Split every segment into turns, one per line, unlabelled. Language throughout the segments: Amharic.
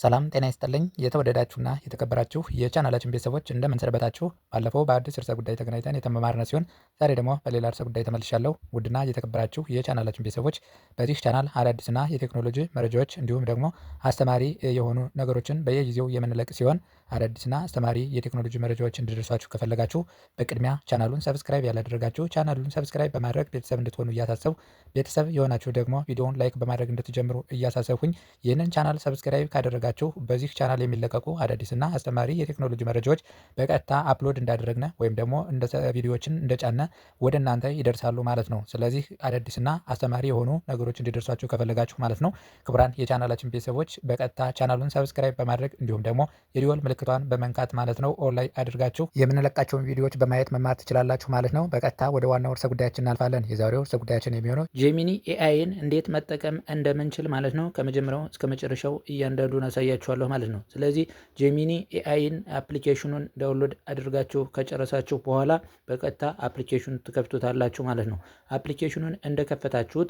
ሰላም ጤና ይስጥልኝ የተወደዳችሁና የተከበራችሁ የቻናላችን ቤተሰቦች እንደምን ሰነበታችሁ? ባለፈው በአዲስ ርዕሰ ጉዳይ ተገናኝተን የተማማርነ ሲሆን ዛሬ ደግሞ በሌላ ርዕሰ ጉዳይ ተመልሻለሁ። ውድና የተከበራችሁ የቻናላችን ቤተሰቦች በዚህ ቻናል አዳዲስና የቴክኖሎጂ መረጃዎች እንዲሁም ደግሞ አስተማሪ የሆኑ ነገሮችን በየጊዜው የምንለቅ ሲሆን አዳዲስና አስተማሪ የቴክኖሎጂ መረጃዎች እንዲደርሷችሁ ከፈለጋችሁ በቅድሚያ ቻናሉን ሰብስክራይብ ያላደረጋችሁ ቻናሉን ሰብስክራይብ በማድረግ ቤተሰብ እንድትሆኑ እያሳሰቡ ቤተሰብ የሆናችሁ ደግሞ ቪዲዮውን ላይክ በማድረግ እንድትጀምሩ እያሳሰብኩኝ ይህንን ቻናል ሰብስክራይብ ካደረጋችሁ በዚህ ቻናል የሚለቀቁ አዳዲስና አስተማሪ የቴክኖሎጂ መረጃዎች በቀጥታ አፕሎድ እንዳደረግነ ወይም ደግሞ ቪዲዮዎችን እንደጫነ ወደ እናንተ ይደርሳሉ ማለት ነው። ስለዚህ አዳዲስና አስተማሪ የሆኑ ነገሮች እንዲደርሷችሁ ከፈለጋችሁ ማለት ነው ክቡራን የቻናላችን ቤተሰቦች በቀጥታ ቻናሉን ሰብስክራይብ በማድረግ እንዲሁም ደግሞ የደወል ምልክቷን በመንካት ማለት ነው ኦል ላይ አድርጋችሁ የምንለቃቸውን ቪዲዮዎች በማየት መማር ትችላላችሁ ማለት ነው። በቀጥታ ወደ ዋናው ርዕሰ ጉዳያችን እናልፋለን። የዛሬው ርዕሰ ጉዳያችን የሚሆነው
ጄሚኒ ኤአይን እንዴት መጠቀም እንደምንችል ማለት ነው ከመጀመሪያው እስከ መጨረሻው እያንዳንዱን አሳያችኋለሁ ማለት ነው። ስለዚህ ጄሚኒ ኤአይን አፕሊኬሽኑን ዳውንሎድ አድርጋችሁ ከጨረሳችሁ በኋላ በቀጥታ አፕሊኬሽኑን ትከፍቱታላችሁ ማለት ነው። አፕሊኬሽኑን እንደከፈታችሁት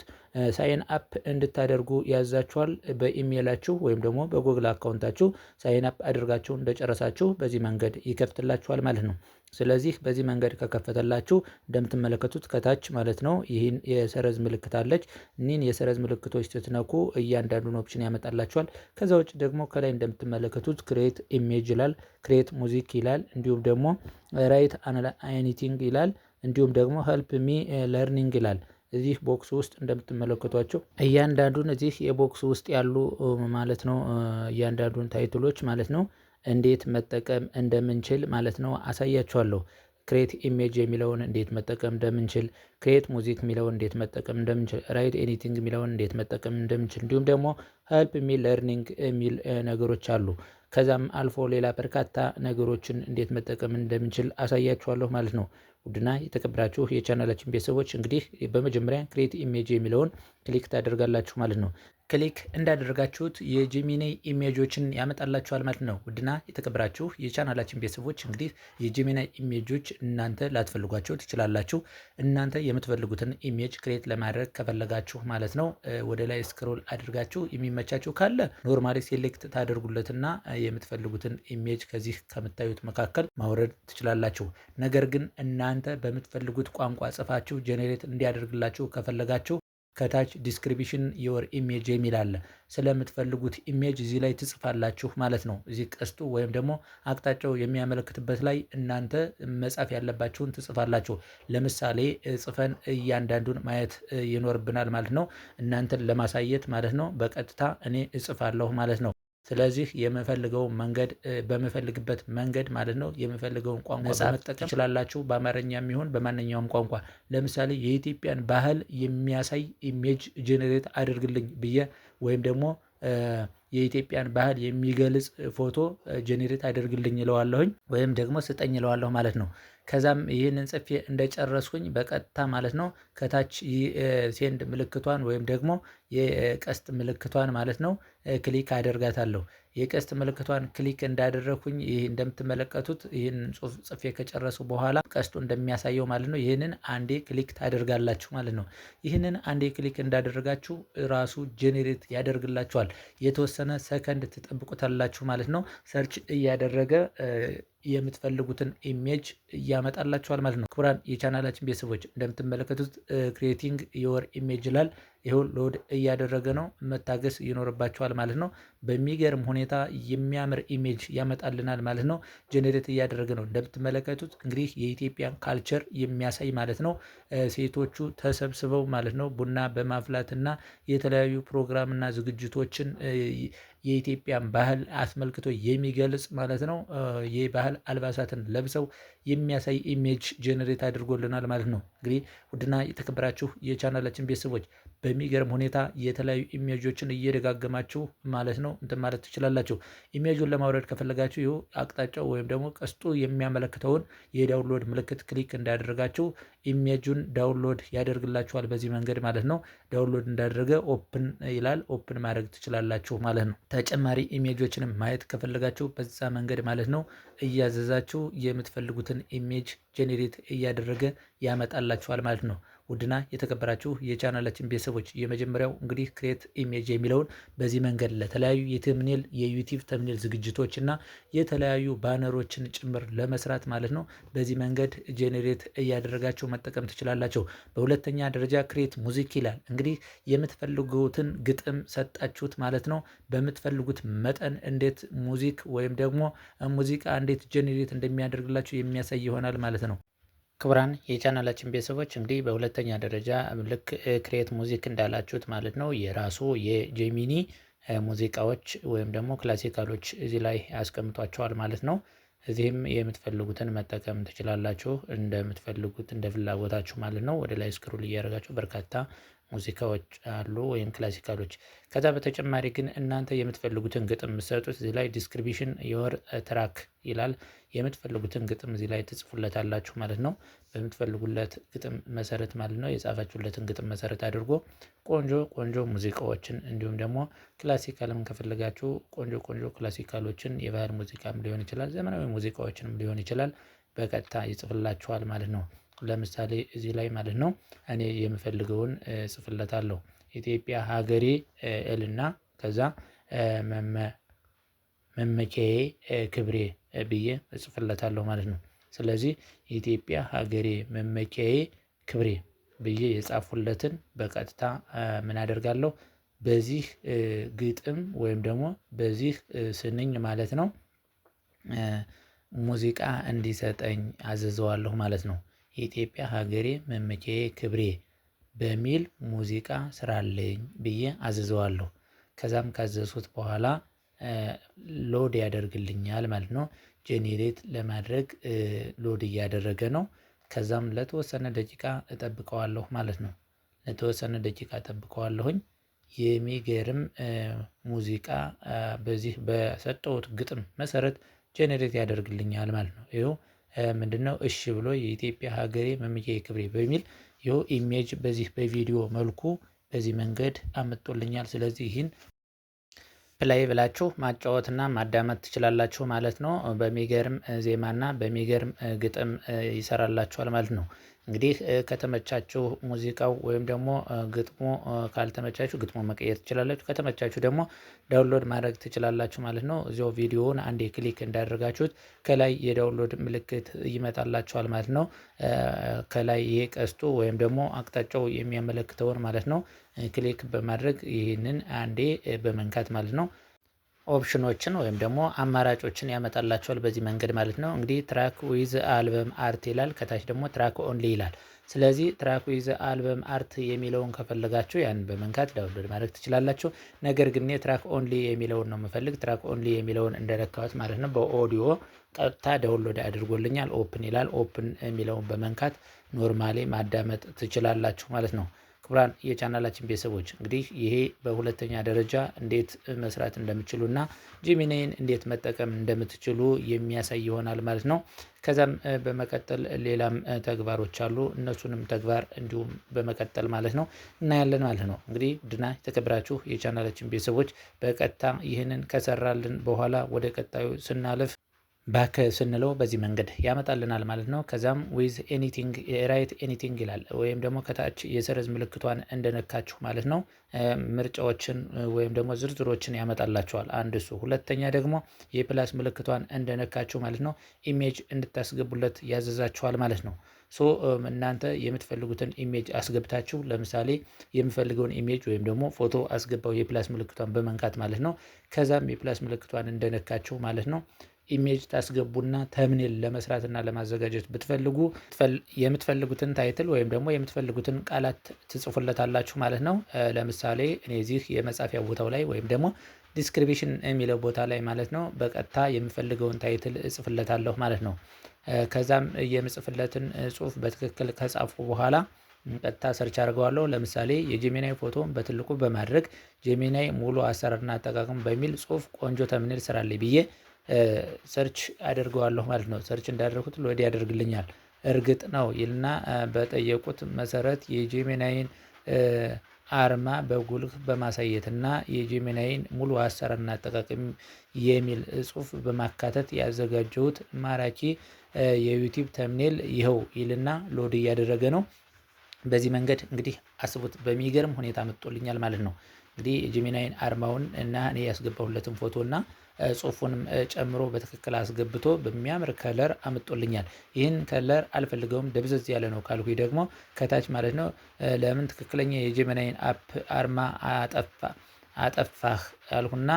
ሳይን አፕ እንድታደርጉ ያዛችኋል። በኢሜይላችሁ ወይም ደግሞ በጉግል አካውንታችሁ ሳይን አፕ አድርጋችሁ እንደጨረሳችሁ በዚህ መንገድ ይከፍትላችኋል ማለት ነው። ስለዚህ በዚህ መንገድ ከከፈተላችሁ እንደምትመለከቱት ከታች ማለት ነው ይህን የሰረዝ ምልክት አለች። እኒህን የሰረዝ ምልክቶች ስትነኩ እያንዳንዱን ኦፕሽን ያመጣላችኋል። ከዛ ውጭ ደግሞ ከላይ እንደምትመለከቱት ክሬት ኢሜጅ ይላል፣ ክሬት ሙዚክ ይላል፣ እንዲሁም ደግሞ ራይት ኤኒቲንግ ይላል፣ እንዲሁም ደግሞ ሄልፕ ሚ ለርኒንግ ይላል። እዚህ ቦክስ ውስጥ እንደምትመለከቷቸው እያንዳንዱን እዚህ የቦክስ ውስጥ ያሉ ማለት ነው እያንዳንዱን ታይትሎች ማለት ነው እንዴት መጠቀም እንደምንችል ማለት ነው አሳያችኋለሁ። ክሬት ኢሜጅ የሚለውን እንዴት መጠቀም እንደምንችል፣ ክሬት ሙዚክ የሚለውን እንዴት መጠቀም እንደምንችል፣ ራይት ኤኒቲንግ የሚለውን እንዴት መጠቀም እንደምንችል፣ እንዲሁም ደግሞ ሄልፕ ሚ ለርኒንግ የሚል ነገሮች አሉ። ከዛም አልፎ ሌላ በርካታ ነገሮችን እንዴት መጠቀም እንደምንችል አሳያችኋለሁ ማለት ነው። ውድና የተከበራችሁ የቻናላችን ቤተሰቦች እንግዲህ በመጀመሪያ ክሬት ኢሜጅ የሚለውን ክሊክ ታደርጋላችሁ ማለት ነው። ክሊክ እንዳደረጋችሁት የጄሚኒ ኢሜጆችን ያመጣላችኋል ማለት ነው። ውድና የተከበራችሁ የቻናላችን ቤተሰቦች እንግዲህ የጄሚኒ ኢሜጆች እናንተ ላትፈልጓቸው ትችላላችሁ። እናንተ የምትፈልጉትን ኢሜጅ ክሬት ለማድረግ ከፈለጋችሁ ማለት ነው ወደ ላይ ስክሮል አድርጋችሁ የሚመቻችሁ ካለ ኖርማሊ ሴሌክት ታደርጉለትና የምትፈልጉትን ኢሜጅ ከዚህ ከምታዩት መካከል ማውረድ ትችላላችሁ። ነገር ግን እናንተ በምትፈልጉት ቋንቋ ጽፋችሁ ጄኔሬት እንዲያደርግላችሁ ከፈለጋችሁ ከታች ዲስክሪፕሽን ዮር ኢሜጅ የሚል አለ። ስለምትፈልጉት ኢሜጅ እዚህ ላይ ትጽፋላችሁ ማለት ነው። እዚህ ቀስቱ ወይም ደግሞ አቅጣጫው የሚያመለክትበት ላይ እናንተ መጻፍ ያለባችሁን ትጽፋላችሁ። ለምሳሌ ጽፈን እያንዳንዱን ማየት ይኖርብናል ማለት ነው። እናንተን ለማሳየት ማለት ነው። በቀጥታ እኔ እጽፋለሁ ማለት ነው። ስለዚህ የምፈልገው መንገድ በምፈልግበት መንገድ ማለት ነው የምፈልገውን ቋንቋ መጠቀም ትችላላችሁ። በአማርኛ የሚሆን በማንኛውም ቋንቋ ለምሳሌ የኢትዮጵያን ባህል የሚያሳይ ኢሜጅ ጄኔሬት አድርግልኝ ብዬ ወይም ደግሞ የኢትዮጵያን ባህል የሚገልጽ ፎቶ ጄኔሬት አድርግልኝ እለዋለሁኝ ወይም ደግሞ ስጠኝ እለዋለሁ ማለት ነው። ከዛም ይህንን ጽፌ እንደጨረስኩኝ በቀጥታ ማለት ነው ከታች ሴንድ ምልክቷን ወይም ደግሞ የቀስት ምልክቷን ማለት ነው ክሊክ አደርጋታለሁ። የቀስት ምልክቷን ክሊክ እንዳደረኩኝ ይህ እንደምትመለከቱት ይህን ጽሁፍ ጽፌ ከጨረሱ በኋላ ቀስቱ እንደሚያሳየው ማለት ነው ይህንን አንዴ ክሊክ ታደርጋላችሁ ማለት ነው። ይህንን አንዴ ክሊክ እንዳደረጋችሁ ራሱ ጄኔሬት ያደርግላችኋል። የተወሰነ ሰከንድ ትጠብቁታላችሁ ማለት ነው። ሰርች እያደረገ የምትፈልጉትን ኢሜጅ እያመጣላችኋል ማለት ነው። ክቡራን የቻናላችን ቤተሰቦች እንደምትመለከቱት ክሬቲንግ ዮር ኢሜጅ ይላል። ይኸው ሎድ እያደረገ ነው። መታገስ ይኖርባችኋል ማለት ነው። በሚገርም ሁኔታ የሚያምር ኢሜጅ ያመጣልናል ማለት ነው። ጄኔሬት እያደረገ ነው። እንደምትመለከቱት እንግዲህ የኢትዮጵያን ካልቸር የሚያሳይ ማለት ነው። ሴቶቹ ተሰብስበው ማለት ነው ቡና በማፍላትና የተለያዩ ፕሮግራምና ዝግጅቶችን የኢትዮጵያን ባህል አስመልክቶ የሚገልጽ ማለት ነው የባህል አልባሳትን ለብሰው የሚያሳይ ኢሜጅ ጄኔሬት አድርጎልናል ማለት ነው። እንግዲህ ውድና የተከበራችሁ የቻናላችን ቤተሰቦች በሚገርም ሁኔታ የተለያዩ ኢሜጆችን እየደጋገማችሁ ማለት ነው እንትን ማለት ትችላላችሁ። ኢሜጁን ለማውረድ ከፈለጋችሁ ይኸው አቅጣጫው ወይም ደግሞ ቀስቱ የሚያመለክተውን የዳውንሎድ ምልክት ክሊክ እንዳደረጋችሁ ኢሜጁን ዳውንሎድ ያደርግላችኋል በዚህ መንገድ ማለት ነው። ዳውንሎድ እንዳደረገ ኦፕን ይላል። ኦፕን ማድረግ ትችላላችሁ ማለት ነው። ተጨማሪ ኢሜጆችንም ማየት ከፈለጋችሁ በዛ መንገድ ማለት ነው እያዘዛችሁ የምትፈልጉትን ኢሜጅ ጄኔሬት እያደረገ ያመጣላችኋል ማለት ነው። ውድና የተከበራችሁ የቻናላችን ቤተሰቦች የመጀመሪያው እንግዲህ ክሬት ኢሜጅ የሚለውን በዚህ መንገድ ለተለያዩ የተምኔል የዩቲዩብ ተምኔል ዝግጅቶች እና የተለያዩ ባነሮችን ጭምር ለመስራት ማለት ነው በዚህ መንገድ ጄኔሬት እያደረጋችሁ መጠቀም ትችላላችሁ። በሁለተኛ ደረጃ ክሬት ሙዚክ ይላል። እንግዲህ የምትፈልጉትን ግጥም ሰጣችሁት ማለት ነው። በምትፈልጉት መጠን እንዴት ሙዚክ ወይም ደግሞ ሙዚቃ እንዴት ጄኔሬት እንደሚያደርግላችሁ የሚያሳይ ይሆናል ማለት ነው። ክቡራን የቻናላችን ቤተሰቦች እንግዲህ በሁለተኛ ደረጃ ልክ ክሬት ሙዚክ እንዳላችሁት ማለት ነው የራሱ የጄሚኒ ሙዚቃዎች ወይም ደግሞ ክላሲካሎች እዚህ ላይ ያስቀምጧቸዋል ማለት ነው። እዚህም የምትፈልጉትን መጠቀም ትችላላችሁ እንደምትፈልጉት እንደ ፍላጎታችሁ ማለት ነው። ወደ ላይ ስክሮል እያደረጋችሁ በርካታ ሙዚቃዎች አሉ ወይም ክላሲካሎች። ከዛ በተጨማሪ ግን እናንተ የምትፈልጉትን ግጥም የምትሰጡት እዚህ ላይ ዲስክሪፕሽን ዮር ትራክ ይላል። የምትፈልጉትን ግጥም እዚህ ላይ ትጽፉለታላችሁ ማለት ነው። በምትፈልጉለት ግጥም መሰረት ማለት ነው የጻፋችሁለትን ግጥም መሰረት አድርጎ ቆንጆ ቆንጆ ሙዚቃዎችን እንዲሁም ደግሞ ክላሲካልም ከፈለጋችሁ ቆንጆ ቆንጆ ክላሲካሎችን የባህል ሙዚቃም ሊሆን ይችላል፣ ዘመናዊ ሙዚቃዎችንም ሊሆን ይችላል በቀጥታ ይጽፍላችኋል ማለት ነው። ለምሳሌ እዚህ ላይ ማለት ነው እኔ የምፈልገውን ጽፍለታለሁ። ኢትዮጵያ ሀገሬ እልና ከዛ መመኪያዬ ክብሬ ብዬ እጽፍለታለሁ ማለት ነው። ስለዚህ የኢትዮጵያ ሀገሬ መመኪያዬ ክብሬ ብዬ የጻፉለትን በቀጥታ ምን አደርጋለሁ በዚህ ግጥም ወይም ደግሞ በዚህ ስንኝ ማለት ነው ሙዚቃ እንዲሰጠኝ አዘዘዋለሁ ማለት ነው። የኢትዮጵያ ሀገሬ መመኪያዬ ክብሬ በሚል ሙዚቃ ስራልኝ ብዬ አዘዘዋለሁ። ከዛም ካዘዝኩት በኋላ ሎድ ያደርግልኛል ማለት ነው። ጄኔሬት ለማድረግ ሎድ እያደረገ ነው። ከዛም ለተወሰነ ደቂቃ እጠብቀዋለሁ ማለት ነው። ለተወሰነ ደቂቃ እጠብቀዋለሁኝ። የሚገርም ሙዚቃ በዚህ በሰጠሁት ግጥም መሰረት ጄኔሬት ያደርግልኛል ማለት ነው። ይኸው ምንድነው እሺ ብሎ የኢትዮጵያ ሀገሬ መመኪያዬ ክብሬ በሚል ይኸው ኢሜጅ በዚህ በቪዲዮ መልኩ በዚህ መንገድ አመጦልኛል። ስለዚህ ይህን ፕላይ ብላችሁ ማጫወትና ማዳመጥ ትችላላችሁ ማለት ነው። በሚገርም ዜማና በሚገርም ግጥም ይሰራላችኋል ማለት ነው። እንግዲህ ከተመቻችሁ ሙዚቃው ወይም ደግሞ ግጥሙ ካልተመቻችሁ ግጥሙ መቀየር ትችላላችሁ። ከተመቻችሁ ደግሞ ዳውንሎድ ማድረግ ትችላላችሁ ማለት ነው። እዚያው ቪዲዮውን አንዴ ክሊክ እንዳደረጋችሁት ከላይ የዳውንሎድ ምልክት ይመጣላችኋል ማለት ነው። ከላይ ይሄ ቀስቱ ወይም ደግሞ አቅጣጫው የሚያመለክተውን ማለት ነው ክሊክ በማድረግ ይህንን አንዴ በመንካት ማለት ነው ኦፕሽኖችን ወይም ደግሞ አማራጮችን ያመጣላቸዋል በዚህ መንገድ ማለት ነው። እንግዲህ ትራክ ዊዝ አልበም አርት ይላል፣ ከታች ደግሞ ትራክ ኦንሊ ይላል። ስለዚህ ትራክ ዊዝ አልበም አርት የሚለውን ከፈለጋችሁ ያን በመንካት ዳውንሎድ ማድረግ ትችላላችሁ። ነገር ግን ትራክ ኦንሊ የሚለውን ነው የምፈልግ። ትራክ ኦንሊ የሚለውን እንደነካሁት ማለት ነው በኦዲዮ ቀጥታ ዳውንሎድ አድርጎልኛል። ኦፕን ይላል። ኦፕን የሚለውን በመንካት ኖርማሊ ማዳመጥ ትችላላችሁ ማለት ነው። ክቡራን የቻናላችን ቤተሰቦች እንግዲህ ይሄ በሁለተኛ ደረጃ እንዴት መስራት እንደምትችሉና ጂሚናይን እንዴት መጠቀም እንደምትችሉ የሚያሳይ ይሆናል ማለት ነው። ከዛም በመቀጠል ሌላም ተግባሮች አሉ። እነሱንም ተግባር እንዲሁም በመቀጠል ማለት ነው እናያለን ማለት ነው። እንግዲህ ድና የተከበራችሁ የቻናላችን ቤተሰቦች በቀጥታ ይህንን ከሰራልን በኋላ ወደ ቀጣዩ ስናልፍ ባክ ስንለው በዚህ መንገድ ያመጣልናል ማለት ነው። ከዛም ዊዝ ኤኒቲንግ ራይት ኤኒቲንግ ይላል ወይም ደግሞ ከታች የሰረዝ ምልክቷን እንደነካችሁ ማለት ነው ምርጫዎችን ወይም ደግሞ ዝርዝሮችን ያመጣላችኋል። አንድ እሱ። ሁለተኛ ደግሞ የፕላስ ምልክቷን እንደነካችሁ ማለት ነው ኢሜጅ እንድታስገቡለት ያዘዛችኋል ማለት ነው። እናንተ የምትፈልጉትን ኢሜጅ አስገብታችሁ ለምሳሌ የምፈልገውን ኢሜጅ ወይም ደግሞ ፎቶ አስገባው የፕላስ ምልክቷን በመንካት ማለት ነው። ከዛም የፕላስ ምልክቷን እንደነካችሁ ማለት ነው ኢሜጅ ታስገቡና ተምኔል ለመስራትና ለማዘጋጀት ብትፈልጉ የምትፈልጉትን ታይትል ወይም ደግሞ የምትፈልጉትን ቃላት ትጽፉለታላችሁ ማለት ነው። ለምሳሌ እኔ እዚህ የመጻፊያ ቦታው ላይ ወይም ደግሞ ዲስክሪፕሽን የሚለው ቦታ ላይ ማለት ነው በቀጥታ የምፈልገውን ታይትል እጽፍለታለሁ ማለት ነው። ከዛም የምጽፍለትን ጽሁፍ በትክክል ከጻፉ በኋላ ቀጥታ ሰርች አድርገዋለሁ። ለምሳሌ የጄሚናይ ፎቶን በትልቁ በማድረግ ጄሚናይ ሙሉ አሰራርና አጠቃቀም በሚል ጽሁፍ ቆንጆ ተምኔል ስራልኝ ብዬ ሰርች አደርገዋለሁ ማለት ነው። ሰርች እንዳደረኩት ሎድ ያደርግልኛል። እርግጥ ነው ይልና በጠየቁት መሰረት የጄሚናይን አርማ በጉልህ በማሳየትና የጄሚናይን ሙሉ አሰራርና አጠቃቀም የሚል ጽሁፍ በማካተት ያዘጋጀሁት ማራኪ የዩቲዩብ ተምኔል ይኸው ይልና ሎድ እያደረገ ነው። በዚህ መንገድ እንግዲህ አስቡት በሚገርም ሁኔታ መጥቶልኛል ማለት ነው። እንግዲህ ጂሚናይን አርማውን እና እኔ ያስገባሁለትን ፎቶ እና ጽሁፉንም ጨምሮ በትክክል አስገብቶ በሚያምር ከለር አምጦልኛል። ይህን ከለር አልፈልገውም ደብዘዝ ያለ ነው ካልኩኝ ደግሞ ከታች ማለት ነው ለምን ትክክለኛ የጂሚናይን አፕ አርማ አጠፋህ አልሁና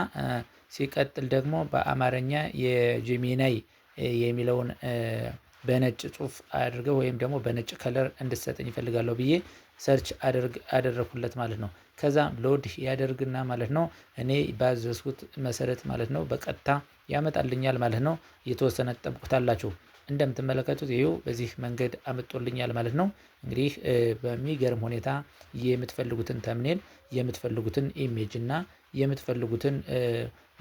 ሲቀጥል ደግሞ በአማርኛ የጂሚናይ የሚለውን በነጭ ጽሁፍ አድርገው ወይም ደግሞ በነጭ ከለር እንድትሰጠኝ ይፈልጋለሁ ብዬ ሰርች አደረኩለት ማለት ነው። ከዛ ሎድ ያደርግና ማለት ነው እኔ ባዘዝኩት መሰረት ማለት ነው በቀጥታ ያመጣልኛል ማለት ነው። የተወሰነ ትጠብቁታላችሁ። እንደምትመለከቱት ይኸው በዚህ መንገድ አመጦልኛል ማለት ነው። እንግዲህ በሚገርም ሁኔታ የምትፈልጉትን ተምኔል የምትፈልጉትን ኢሜጅ እና የምትፈልጉትን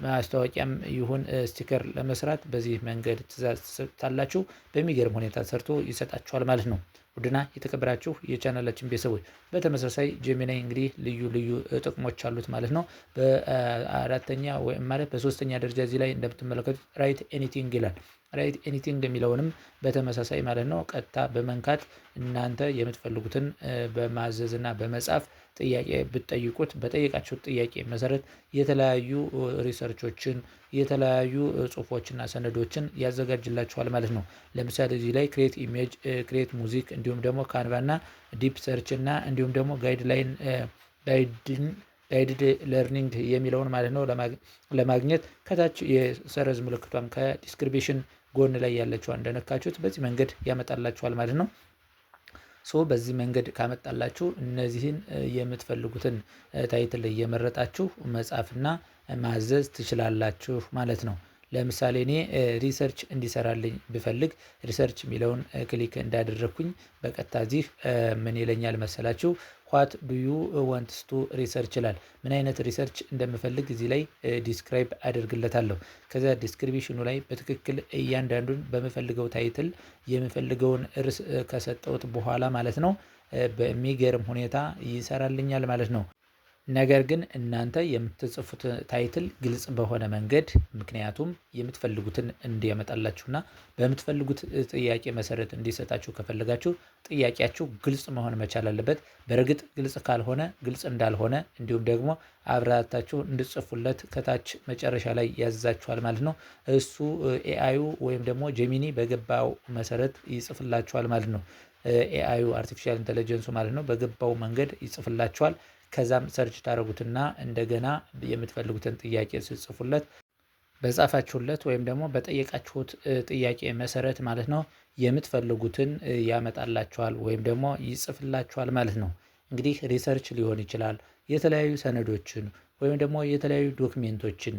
ማስታወቂያም ይሁን ስቲከር ለመስራት በዚህ መንገድ ትእዛዝ ትሰጣላችሁ። በሚገርም ሁኔታ ሰርቶ ይሰጣችኋል ማለት ነው። ውድና የተከበራችሁ የቻናላችን ቤተሰቦች በተመሳሳይ ጄሚናይ እንግዲህ ልዩ ልዩ ጥቅሞች አሉት ማለት ነው። በአራተኛ ወይም ማለት በሶስተኛ ደረጃ እዚህ ላይ እንደምትመለከቱት ራይት ኤኒቲንግ ይላል። ራይት ኤኒቲንግ የሚለውንም በተመሳሳይ ማለት ነው ቀጥታ በመንካት እናንተ የምትፈልጉትን በማዘዝ እና በመጻፍ ጥያቄ ብትጠይቁት በጠየቃችሁት ጥያቄ መሰረት የተለያዩ ሪሰርቾችን የተለያዩ ጽሁፎችና ሰነዶችን ያዘጋጅላችኋል ማለት ነው። ለምሳሌ እዚህ ላይ ክሬት ኢሜጅ፣ ክሬት ሙዚክ እንዲሁም ደግሞ ካንቫ እና ዲፕ ሰርች እና እንዲሁም ደግሞ ጋይድድ ለርኒንግ የሚለውን ማለት ነው ለማግኘት ከታች የሰረዝ ምልክቷን ከዲስክሪፕሽን ጎን ላይ ያለችው እንደነካችሁት በዚህ መንገድ ያመጣላችኋል ማለት ነው። በዚህ መንገድ ካመጣላችሁ እነዚህን የምትፈልጉትን ታይትል እየመረጣችሁ መጻፍና ማዘዝ ትችላላችሁ ማለት ነው። ለምሳሌ እኔ ሪሰርች እንዲሰራልኝ ብፈልግ ሪሰርች የሚለውን ክሊክ እንዳደረግኩኝ በቀጥታ እዚህ ምን ይለኛል መሰላችሁ? ዋት ዱ ዩ ዋንትስ ቱ ሪሰርች ይላል። ምን አይነት ሪሰርች እንደምፈልግ እዚህ ላይ ዲስክራይብ አደርግለታለሁ። ከዛ ዲስክሪፕሽኑ ላይ በትክክል እያንዳንዱን በምፈልገው ታይትል የምፈልገውን ርዕስ ከሰጠሁት በኋላ ማለት ነው በሚገርም ሁኔታ ይሰራልኛል ማለት ነው። ነገር ግን እናንተ የምትጽፉት ታይትል ግልጽ በሆነ መንገድ ምክንያቱም የምትፈልጉትን እንዲያመጣላችሁና በምትፈልጉት ጥያቄ መሰረት እንዲሰጣችሁ ከፈለጋችሁ ጥያቄያችሁ ግልጽ መሆን መቻል አለበት። በእርግጥ ግልጽ ካልሆነ ግልጽ እንዳልሆነ እንዲሁም ደግሞ አብራታችሁ እንድጽፉለት ከታች መጨረሻ ላይ ያዛችኋል ማለት ነው። እሱ ኤአዩ ወይም ደግሞ ጄሚኒ በገባው መሰረት ይጽፍላችኋል ማለት ነው። ኤአዩ አርቲፊሻል ኢንተለጀንሱ ማለት ነው በገባው መንገድ ይጽፍላችኋል። ከዛም ሰርች ታደርጉትና እንደገና የምትፈልጉትን ጥያቄ ስትጽፉለት በጻፋችሁለት ወይም ደግሞ በጠየቃችሁት ጥያቄ መሰረት ማለት ነው የምትፈልጉትን ያመጣላችኋል ወይም ደግሞ ይጽፍላችኋል ማለት ነው። እንግዲህ ሪሰርች ሊሆን ይችላል የተለያዩ ሰነዶችን ወይም ደግሞ የተለያዩ ዶክሜንቶችን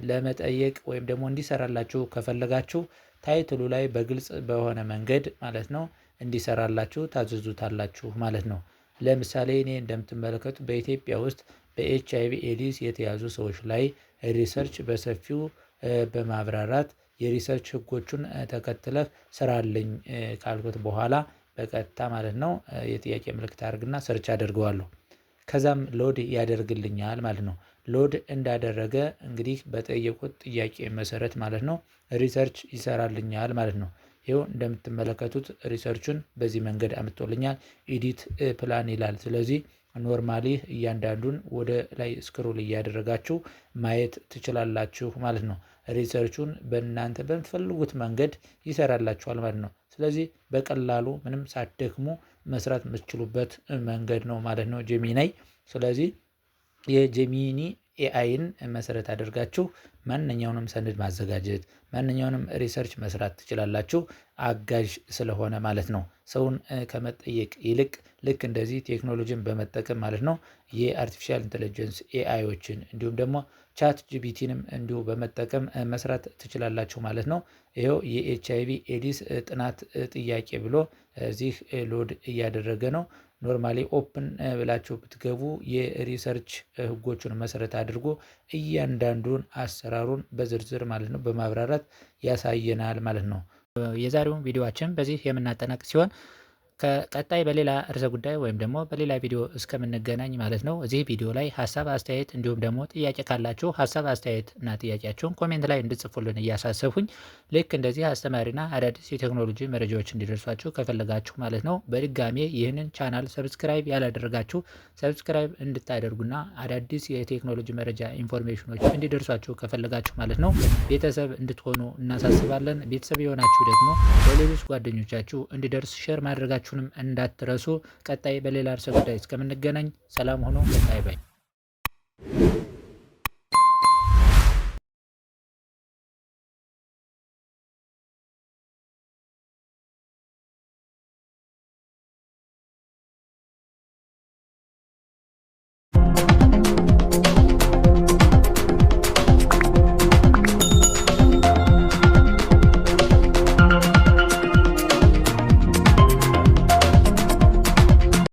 ለመጠየቅ ወይም ደግሞ እንዲሰራላችሁ ከፈለጋችሁ ታይትሉ ላይ በግልጽ በሆነ መንገድ ማለት ነው እንዲሰራላችሁ ታዘዙታላችሁ ማለት ነው። ለምሳሌ እኔ እንደምትመለከቱ በኢትዮጵያ ውስጥ በኤችአይቪ ኤዲስ የተያዙ ሰዎች ላይ ሪሰርች በሰፊው በማብራራት የሪሰርች ህጎቹን ተከትለህ ስራልኝ ካልኩት በኋላ በቀጥታ ማለት ነው የጥያቄ ምልክት አድርግና ሰርች አደርገዋለሁ። ከዛም ሎድ ያደርግልኛል ማለት ነው። ሎድ እንዳደረገ እንግዲህ በጠየቁት ጥያቄ መሰረት ማለት ነው ሪሰርች ይሰራልኛል ማለት ነው። ይኸው እንደምትመለከቱት ሪሰርቹን በዚህ መንገድ አምጥቶልኛል። ኤዲት ፕላን ይላል። ስለዚህ ኖርማሊ እያንዳንዱን ወደ ላይ ስክሮል እያደረጋችሁ ማየት ትችላላችሁ ማለት ነው። ሪሰርቹን በእናንተ በምትፈልጉት መንገድ ይሰራላችኋል ማለት ነው። ስለዚህ በቀላሉ ምንም ሳትደክሙ መስራት የምትችሉበት መንገድ ነው ማለት ነው ጄሚናይ። ስለዚህ የጄሚኒ ኤአይን መሰረት አድርጋችሁ ማንኛውንም ሰነድ ማዘጋጀት ማንኛውንም ሪሰርች መስራት ትችላላችሁ። አጋዥ ስለሆነ ማለት ነው። ሰውን ከመጠየቅ ይልቅ ልክ እንደዚህ ቴክኖሎጂን በመጠቀም ማለት ነው የአርቲፊሻል ኢንተለጀንስ ኤአይዎችን እንዲሁም ደግሞ ቻት ጂቢቲንም እንዲሁ በመጠቀም መስራት ትችላላችሁ ማለት ነው። ይኸው የኤችአይቪ ኤዲስ ጥናት ጥያቄ ብሎ እዚህ ሎድ እያደረገ ነው። ኖርማሊ ኦፕን ብላችሁ ብትገቡ የሪሰርች ህጎቹን መሰረት አድርጎ እያንዳንዱን አሰራሩን በዝርዝር ማለት ነው በማብራራት ያሳየናል ማለት ነው። የዛሬውን ቪዲዮአችን በዚህ የምናጠናቅ ሲሆን ከቀጣይ በሌላ ርዕሰ ጉዳይ ወይም ደግሞ በሌላ ቪዲዮ እስከምንገናኝ ማለት ነው። እዚህ ቪዲዮ ላይ ሀሳብ አስተያየት፣ እንዲሁም ደግሞ ጥያቄ ካላችሁ ሀሳብ አስተያየት እና ጥያቄያችሁን ኮሜንት ላይ እንድጽፉልን እያሳሰብኩኝ ልክ እንደዚህ አስተማሪና አዳዲስ የቴክኖሎጂ መረጃዎች እንዲደርሷችሁ ከፈለጋችሁ ማለት ነው በድጋሜ ይህንን ቻናል ሰብስክራይብ ያላደረጋችሁ ሰብስክራይብ እንድታደርጉና አዳዲስ የቴክኖሎጂ መረጃ ኢንፎርሜሽኖች እንዲደርሷችሁ ከፈለጋችሁ ማለት ነው ቤተሰብ እንድትሆኑ እናሳስባለን። ቤተሰብ የሆናችሁ ደግሞ ለሌሎች ጓደኞቻችሁ እንዲደርስ ሼር ማድረጋችሁንም እንዳትረሱ። ቀጣይ በሌላ ርዕሰ ጉዳይ እስከምንገናኝ ሰላም ሆኖ ባይ ባይ።